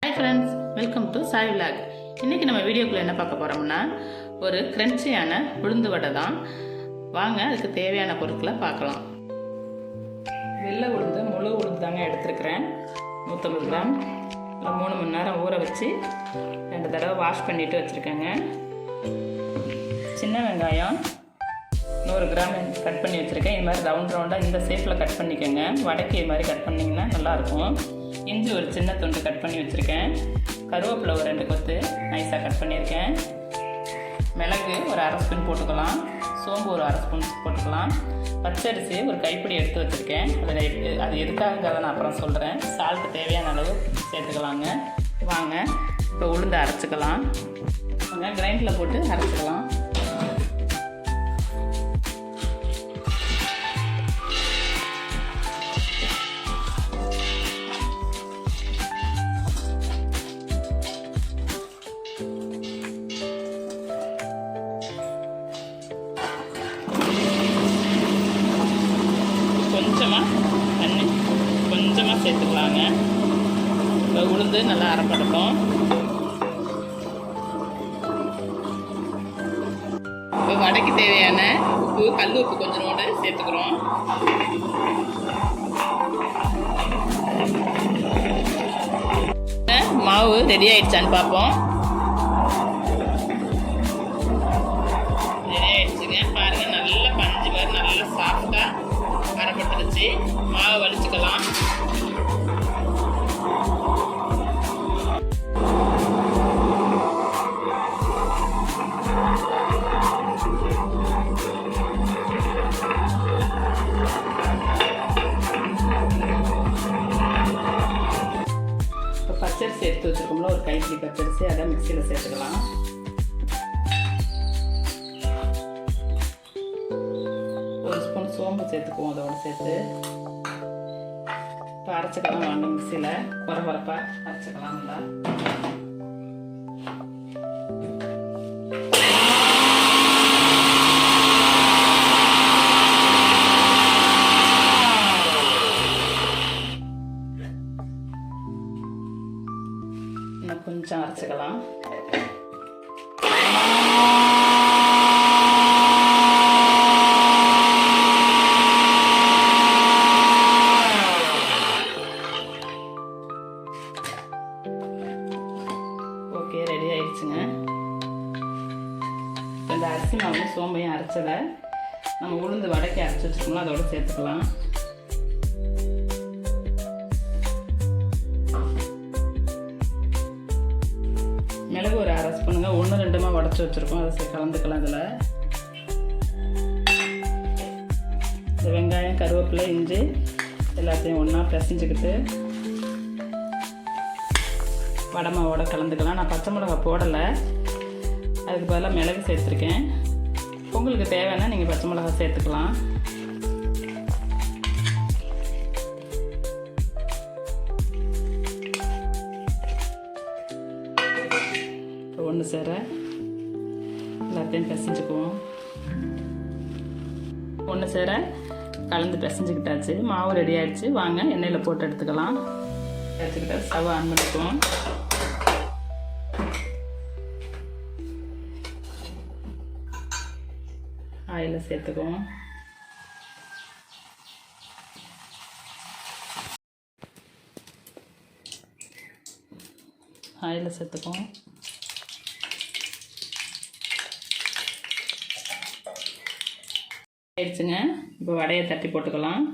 Hi friends, welcome to Sai vlog. இன்றைக்கி நம்ம வீடியோக்குள்ளே என்ன பார்க்க போகிறோம்னா ஒரு கிரன்ச்சியான உளுந்து வடை தான். வாங்க அதுக்கு தேவையான பொருட்களை பார்க்கலாம். வெள்ளை உளுந்து, முழு உளுந்து தாங்க எடுத்துருக்கிறேன். 150 கிராம். ஒரு 3 மணி நேரம் ஊற வச்சு 2 தடவை வாஷ் பண்ணிவிட்டு வச்சுருக்கேங்க. சின்ன வெங்காயம் 100 கிராம் கட் பண்ணி வச்சுருக்கேன். இது மாதிரி ரவுண்டாக இந்த ஷேப்பில் கட் பண்ணிக்கோங்க. வடைக்கு இது மாதிரி கட் பண்ணிங்கன்னா நல்லாயிருக்கும். இஞ்சி ஒரு சின்ன துண்டு கட் பண்ணி வச்சுருக்கேன். கருவேப்பிலை ஒரு 2 கொத்து நைஸாக கட் பண்ணியிருக்கேன். மிளகு ஒரு 1/2 ஸ்பூன் போட்டுக்கலாம். சோம்பு ஒரு 1/2 ஸ்பூன் போட்டுக்கலாம். பச்சரிசி ஒரு கைப்பிடி எடுத்து வச்சுருக்கேன். அது எதுக்காக நான் அப்புறம் சொல்கிறேன். சால்ட்டு தேவையான அளவு சேர்த்துக்கலாங்க. வாங்க இப்போ உளுந்து அரைச்சிக்கலாம். கிரைண்டரில் போட்டு அரைச்சிக்கலாம். கொஞ்சமாக சேர்த்துக்கலாங்க. இப்போ உளுந்து நல்லா அரைப்படட்டும். இப்போ வடைக்கு தேவையான உப்பு, கல் உப்பு கொஞ்சோண்டு சேர்த்துக்கிறோம். மாவு ரெடி ஆயிடுச்சான்னு பார்ப்போம். ரெடி ஆயிடுச்சுங்க. பாருங்கள், நல்லா பஞ்சு மாதிரி நல்லா சாஃப்டாக அரைப்பட்டுருச்சு. மாவு வலிச்சுக்கலாம். இப்போ பச்சரிசி எடுத்து வச்சுருக்கோம்ல, ஒரு கைப்பிடி பச்சரிசி, அதை மிக்சியில் சேர்த்துக்கலாம். ஒரு ஸ்பூன் சோம்பு சேர்த்துக்குவோம். அதோட சேர்த்து இப்போ அரைச்சிக்கலாம். வாங்க மிக்சியில் குறப்பாக அரைச்சிக்கலாம். நல்லா இன்னும் கொஞ்சம் அரைச்சிக்கலாம். ஓகே, ரெடி ஆயிடுச்சுங்க. இந்த அரிசி மாவு சோம்பையும் அரைச்சதை நம்ம உளுந்து வடைக்கு அரைச்சி வச்சுக்கோங்களா, அதோட சேர்த்துக்கலாம். மிளகு ஒரு 1/2 ஸ்பூனுங்க. 1-2 உடச்சி வச்சுருக்கோம். அதை கலந்துக்கலாம். இதில் இந்த வெங்காயம், கருவேப்பிலை, இஞ்சி எல்லாத்தையும் ஒன்றா பிசைஞ்சிக்கிட்டு வடை மாவோட கலந்துக்கலாம். நான் பச்சை மிளகா போடலை, அதுக்கு பதிலாக மிளகு சேர்த்துருக்கேன். உங்களுக்கு தேவைன்னா நீங்கள் பச்சை மிளகா சேர்த்துக்கலாம். இப்போ ஒன்று சேர எல்லாத்தையும் பிசைஞ்சுக்குவோம். ஒன்று சேர கலந்து பிசைஞ்சுக்கிட்டாச்சு. மாவு ரெடி ஆகிடுச்சு. வாங்க எண்ணெயில் போட்டு எடுத்துக்கலாம். வச்சுக்கிட்ட ஸ்டவ் ஆன் பண்ணிக்குவோம். ஆயிலை சேர்த்துக்குவோம். ஆயிலை சேர்த்துக்குவோம். ஆயிடுச்சுங்க. இப்போ வடையை தட்டி போட்டுக்கலாம்.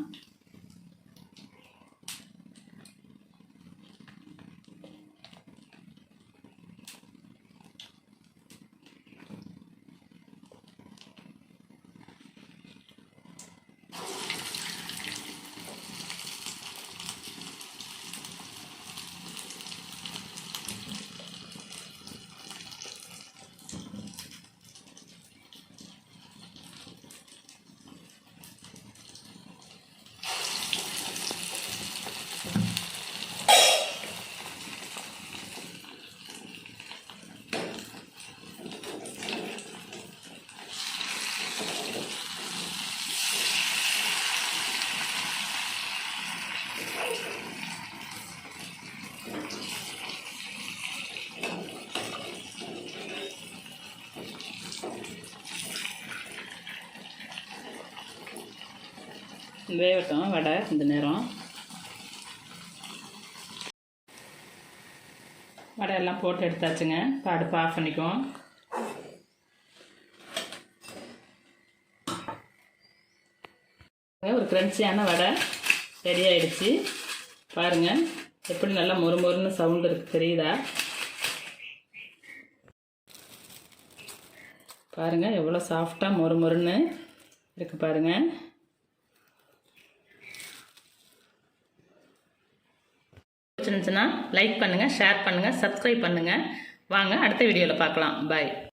வேகட்டும் வடை இந்த நேரம். வடை எல்லாம் போட்டு எடுத்தாச்சுங்க. இப்போ அடுப்பு ஆஃப் பண்ணிக்குவோம். ஒரு கிரன்ச்சியான வடை ரெடி ஆகிடுச்சு. பாருங்கள் எப்படி நல்லா மொறு மொறுன்னு சவுண்டு இருக்குது, தெரியுதா? பாருங்கள் எவ்வளோ சாஃப்டாக மொறு மொறுன்னு இருக்குது பாருங்கள். பிடிச்சிருந்துச்சுன்னா லைக் பண்ணுங்கள், ஷேர் பண்ணுங்கள், சப்ஸ்கிரைப் பண்ணுங்கள். வாங்க அடுத்த வீடியோவில் பார்க்கலாம். பாய்.